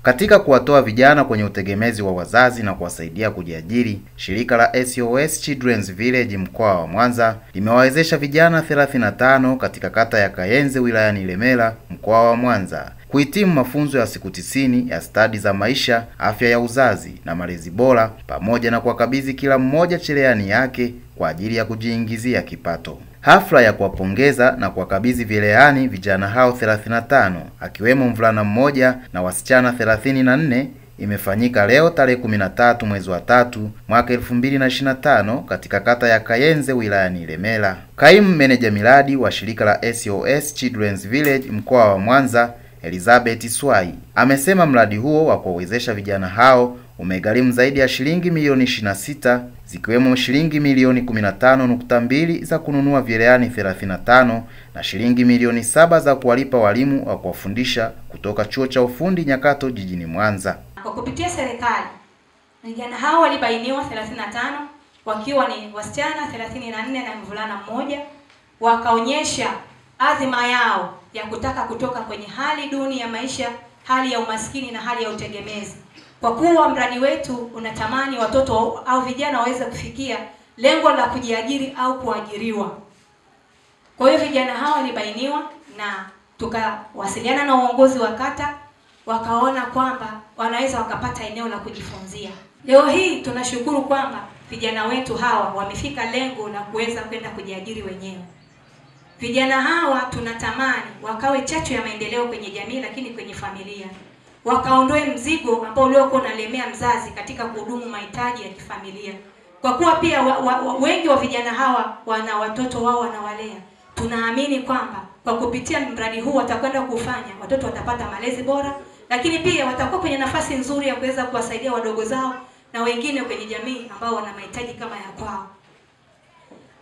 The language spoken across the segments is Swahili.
Katika kuwatoa vijana kwenye utegemezi wa wazazi na kuwasaidia kujiajiri, shirika la SOS Children's Village mkoa wa Mwanza limewawezesha vijana 35 katika kata ya Kayenze wilayani Ilemela mkoa wa Mwanza kuhitimu mafunzo ya siku 90 ya stadi za maisha, afya ya uzazi na malezi bora, pamoja na kuwakabidhi kila mmoja cherehani yake kwa ajili ya kujiingizia kipato. Hafla ya kuwapongeza na kuwakabidhi cherehani vijana hao 35 akiwemo mvulana mmoja na wasichana 34 imefanyika leo tarehe 13 mwezi wa 3 mwaka 2025 katika kata ya Kayenze wilayani Ilemela. Kaimu meneja miradi wa shirika la SOS Children's Village mkoa wa Mwanza, Elizabeth Swai, amesema mradi huo wa kuwawezesha vijana hao umegharimu zaidi ya shilingi milioni 26 zikiwemo shilingi milioni 15.2 za kununua cherehani 35 na shilingi milioni 7 za kuwalipa walimu wa kuwafundisha kutoka chuo cha ufundi Nyakato jijini Mwanza. Kwa kupitia serikali, vijana hao walibainiwa 35 wakiwa ni wasichana 34 na mvulana mmoja, wakaonyesha azima yao ya kutaka kutoka kwenye hali duni ya maisha, hali ya umaskini na hali ya utegemezi. Kwa kuwa mradi wetu unatamani watoto au vijana waweze kufikia lengo la kujiajiri au kuajiriwa. Kwa hiyo vijana hao walibainiwa na tukawasiliana na uongozi wa kata, wakaona kwamba wanaweza wakapata eneo la kujifunzia. Leo hii tunashukuru kwamba vijana wetu hawa wamefika lengo la kuweza kwenda kujiajiri wenyewe. Vijana hawa tunatamani wakawe chachu ya maendeleo kwenye jamii, lakini kwenye familia. Wakaondoe mzigo ambao uliokuwa unalemea mzazi katika kuhudumu mahitaji ya kifamilia. Kwa kuwa pia wengi wa vijana hawa wana watoto wao wanawalea. Tunaamini kwamba kwa kupitia mradi huu watakwenda kufanya watoto watapata malezi bora, lakini pia watakuwa kwenye nafasi nzuri ya kuweza kuwasaidia wadogo zao na wengine kwenye jamii ambao wana mahitaji kama ya kwao.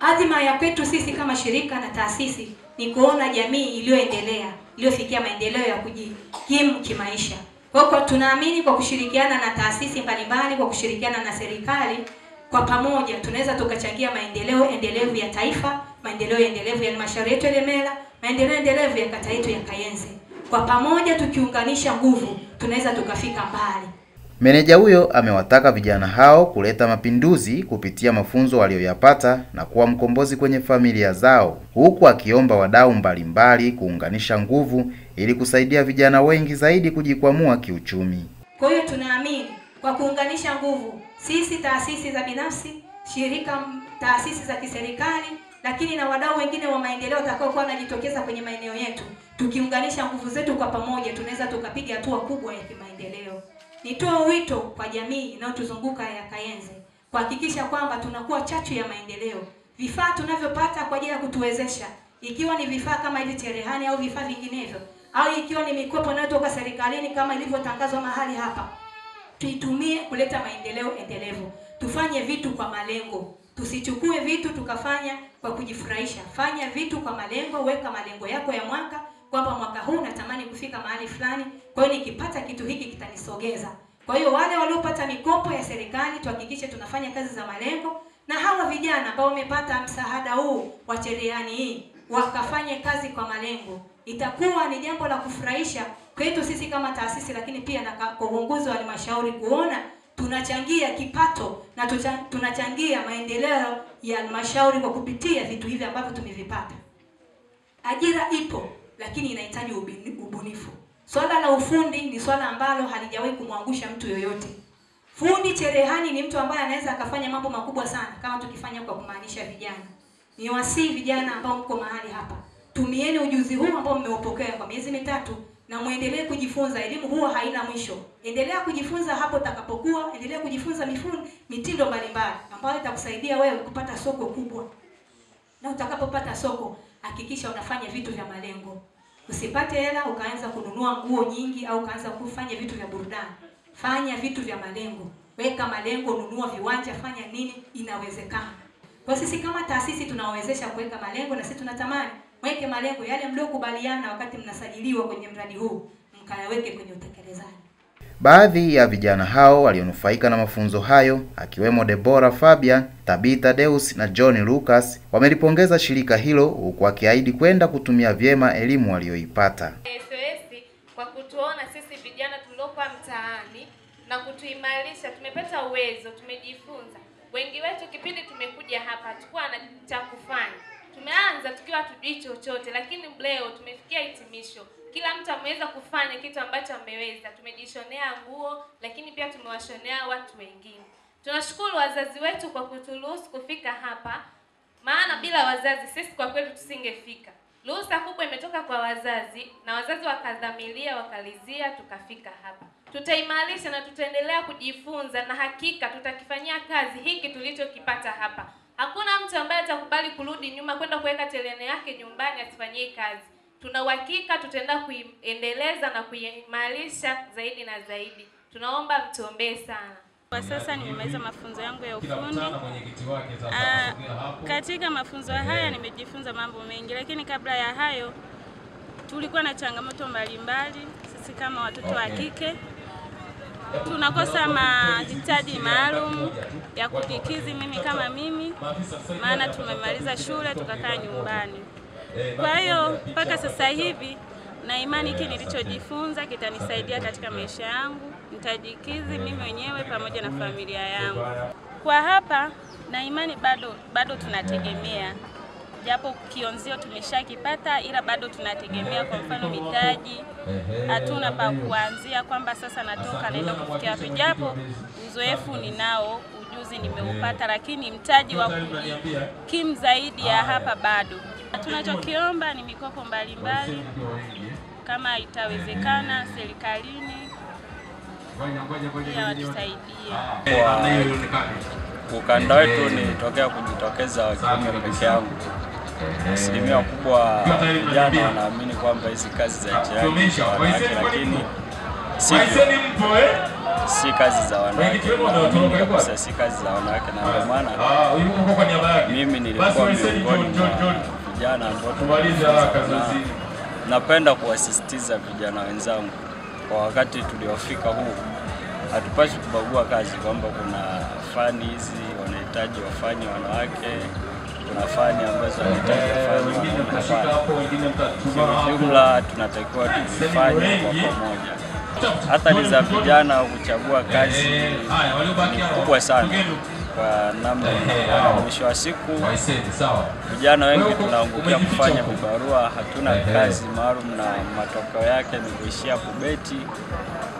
Adhima ya kwetu sisi kama shirika na taasisi ni kuona jamii iliyoendelea, iliyofikia maendeleo ya kujikimu kimaisha. Kwa hiyo tunaamini kwa kushirikiana na taasisi mbalimbali, kwa kushirikiana na serikali, kwa pamoja tunaweza tukachangia maendeleo endelevu ya taifa, maendeleo endelevu ya halmashauri yetu Ilemela, maendeleo endelevu ya kata yetu ya Kayenze. Kwa pamoja tukiunganisha nguvu, tunaweza tukafika mbali. Meneja huyo amewataka vijana hao kuleta mapinduzi kupitia mafunzo walioyapata na kuwa mkombozi kwenye familia zao, huku akiomba wadau mbalimbali kuunganisha nguvu ili kusaidia vijana wengi zaidi kujikwamua kiuchumi. Kwa hiyo tunaamini kwa kuunganisha nguvu, sisi taasisi za binafsi, shirika, taasisi za kiserikali, lakini na wadau wengine wa maendeleo watakaokuwa wanajitokeza kwenye maeneo yetu, tukiunganisha nguvu zetu kwa pamoja, tunaweza tukapiga hatua kubwa ya kimaendeleo. Nitoa wito kwa jamii inayotuzunguka ya Kayenze kuhakikisha kwamba tunakuwa chachu ya maendeleo. Vifaa tunavyopata kwa ajili ya kutuwezesha, ikiwa ni vifaa kama hivi cherehani au vifaa vinginevyo, au ikiwa ni mikopo inayotoka serikalini kama ilivyotangazwa mahali hapa, tuitumie kuleta maendeleo endelevu. Tufanye vitu kwa malengo. Tusichukue vitu tukafanya kwa kujifurahisha. Fanya vitu kwa malengo, weka malengo yako ya mwaka, kwamba mwaka huu natamani kufika mahali fulani, kwa hiyo nikipata kitu hiki kitanisogeza. Kwa hiyo wale waliopata mikopo ya serikali tuhakikishe tunafanya kazi za malengo, na hawa vijana ambao wamepata msaada huu wa cherehani hii wakafanye kazi kwa malengo. Itakuwa ni jambo la kufurahisha kwetu sisi kama taasisi, lakini pia na kwa uongozi wa halmashauri kuona tunachangia kipato na tunachangia maendeleo ya halmashauri kwa kupitia vitu hivi ambavyo tumevipata. Ajira ipo, lakini inahitaji ubunifu. Swala la ufundi ni swala ambalo halijawahi kumwangusha mtu yoyote. Fundi cherehani ni mtu ambaye anaweza akafanya mambo makubwa sana kama tukifanya kwa kumaanisha vijana. Ni wasii vijana ambao mko mahali hapa, tumieni ujuzi huu ambao mmeupokea kwa miezi mitatu na muendelee kujifunza. Elimu huwa haina mwisho. Endelea kujifunza hapo utakapokuwa, endelea kujifunza mitindo mbalimbali ambayo itakusaidia wewe kupata soko kubwa. Na utakapopata soko, hakikisha unafanya vitu vya malengo. Usipate hela ukaanza kununua nguo nyingi au ukaanza kufanya vitu vya burudani. Fanya vitu vya malengo. Weka malengo, nunua viwanja, fanya nini, inawezekana. Kwa sisi kama taasisi tunawezesha kuweka malengo, na sisi tunatamani mweke malengo yale mliokubaliana wakati mnasajiliwa kwenye mradi huu, mkayaweke kwenye utekelezaji. Baadhi ya vijana hao walionufaika na mafunzo hayo akiwemo Deborah Fabian, Tabitha Deus na John Lucas wamelipongeza shirika hilo, huku wakiahidi kwenda kutumia vyema elimu walioipata. SOS kwa kutuona sisi vijana tuliokuwa kutuimarisha, tumepata uwezo, tumejifunza. Wengi wetu kipindi tumekuja hapa hatukuwa na cha kufanya. Tumeanza tukiwa hatujui chochote, lakini leo tumefikia hitimisho. Kila mtu ameweza kufanya kitu ambacho ameweza. Tumejishonea nguo, lakini pia tumewashonea watu wengine. Tunashukuru wazazi wetu kwa kuturuhusu kufika hapa. Maana bila wazazi sisi kwa kweli tusingefika. Ruhusa kubwa imetoka kwa wazazi na wazazi wakadhamiria, wakalizia, tukafika hapa. Tutaimarisha na tutaendelea kujifunza na hakika tutakifanyia kazi hiki tulichokipata hapa. Hakuna mtu ambaye atakubali kurudi nyuma kwenda kuweka telene yake nyumbani asifanyie kazi. Tuna uhakika tutaenda kuiendeleza na kuimarisha zaidi na zaidi. Tunaomba mtuombee sana. Kwa sasa nimemaliza mafunzo yangu ya ufundi. Katika mafunzo haya nimejifunza mambo mengi, lakini kabla ya hayo tulikuwa na changamoto mbalimbali. Sisi kama watoto wa kike tunakosa mahitaji maalum ya kujikizi mimi kama mimi, maana tumemaliza shule tukakaa nyumbani. Kwa hiyo mpaka sasa hivi na imani hiki nilichojifunza kitanisaidia katika maisha yangu, nitajikizi mimi mwenyewe pamoja na familia yangu. Kwa hapa na imani bado tunategemea. Japo kionzio tumeshakipata, ila bado tunategemea. Kwa mfano mitaji hatuna pa kuanzia kwamba sasa natoka naenda kufikia hapo. Japo uzoefu ninao, ujuzi nimeupata, lakini mtaji wa kujikimu zaidi ya hapa bado. Tunachokiomba ni mikopo mbalimbali kama itawezekana serikalini ya watusaidie. Ukanda wetu nilitokea kujitokeza wakiume peke yangu. Asilimia kubwa vijana wanaamini kwamba hizi kazi za jirani za wanawake, lakini si kazi za wanawake. Naamini kabisa si kazi za wanawake, na ndio maana mimi nilikuwa miongoni mwa vijana ambao napenda kuwasisitiza vijana wenzangu kwa wakati tuliofika huu. Hatupashi kubagua kazi kwamba kuna fani hizi wanahitaji wafanye wanawake, kuna fani ambazo wanahitaji wafanye wanawake. Jumla tunatakiwa tufanye kwa pamoja. Athari za vijana kuchagua kazi ni kubwa sana kwa namna mwisho wa siku vijana wengi tunaangukia kufanya vibarua, hatuna kazi maalum na matokeo yake ni kuishia kubeti.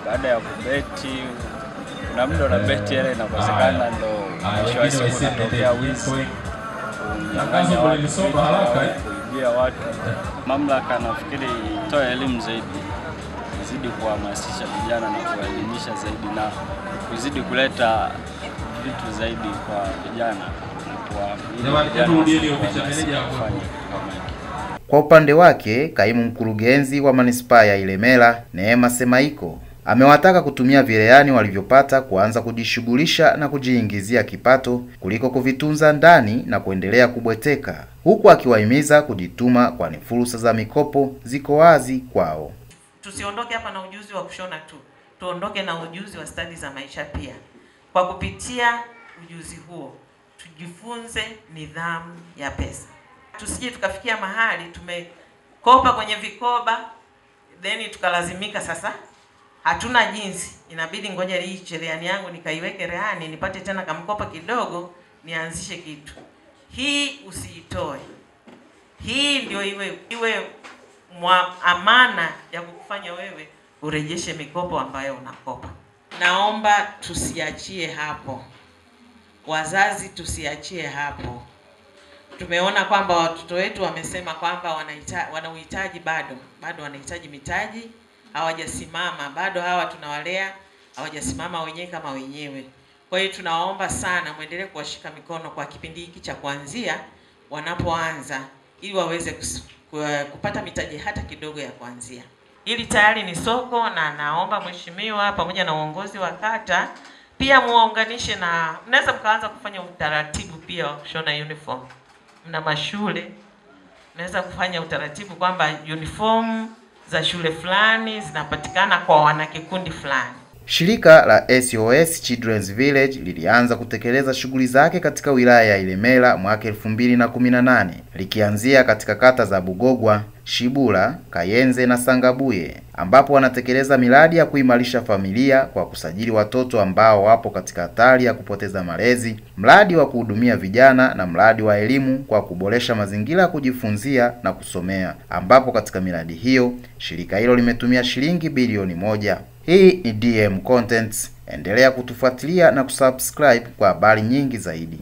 Baada ya kubeti kuna muda na beti ile inakosekana, ndo mwisho wa siku unatokea wizi, kunyang'anya watu, kuibia watu. Mamlaka nafikiri itoe elimu zaidi, izidi kuhamasisha vijana na kuelimisha zaidi na kuzidi kuleta vitu zaidi kwa vijana Kwa upande wake, kaimu mkurugenzi wa manispaa ya Ilemela, Neema Semaiko, amewataka kutumia vileani walivyopata kuanza kujishughulisha na kujiingizia kipato kuliko kuvitunza ndani na kuendelea kubweteka, huku akiwahimiza kujituma kwani fursa za mikopo ziko wazi kwao. Tusiondoke hapa na ujuzi wa kushona tu, tuondoke na ujuzi wa stadi za maisha pia. Kwa kupitia ujuzi huo, tujifunze nidhamu ya pesa. Tusije tukafikia mahali tumekopa kwenye vikoba, then tukalazimika sasa hatuna jinsi, inabidi ngoja hii cherehani yangu nikaiweke rehani nipate tena kamkopa kidogo nianzishe kitu. Hii usiitoe. Hii ndio iwe amana ya kukufanya wewe urejeshe mikopo ambayo unakopa. Naomba tusiachie hapo. Wazazi tusiachie hapo. Tumeona kwamba watoto wetu wamesema kwamba wanahitaji bado wanahitaji mitaji, hawajasimama bado, hawa tunawalea hawajasimama wenyewe kama wenyewe. Kwa hiyo tunaomba sana muendelee kuwashika mikono kwa kipindi hiki cha kuanzia wanapoanza, ili waweze kupata mitaji hata kidogo ya kuanzia. Ili tayari ni soko, na naomba mheshimiwa pamoja na uongozi wa kata pia muunganishe, na mnaweza mkaanza kufanya utaratibu pia wa kushona uniform. Mna mashule, mnaweza kufanya utaratibu kwamba uniform za shule fulani zinapatikana kwa wanakikundi fulani. Shirika la SOS Children's Village lilianza kutekeleza shughuli zake katika wilaya ya Ilemela mwaka 2018, likianzia katika kata za Bugogwa, Shibula, Kayenze na Sangabuye, ambapo wanatekeleza miradi ya kuimarisha familia kwa kusajili watoto ambao wapo katika hatari ya kupoteza malezi, mradi wa kuhudumia vijana na mradi wa elimu kwa kuboresha mazingira ya kujifunzia na kusomea, ambapo katika miradi hiyo shirika hilo limetumia shilingi bilioni 1. Hii ni DM Contents. Endelea kutufuatilia na kusubscribe kwa habari nyingi zaidi.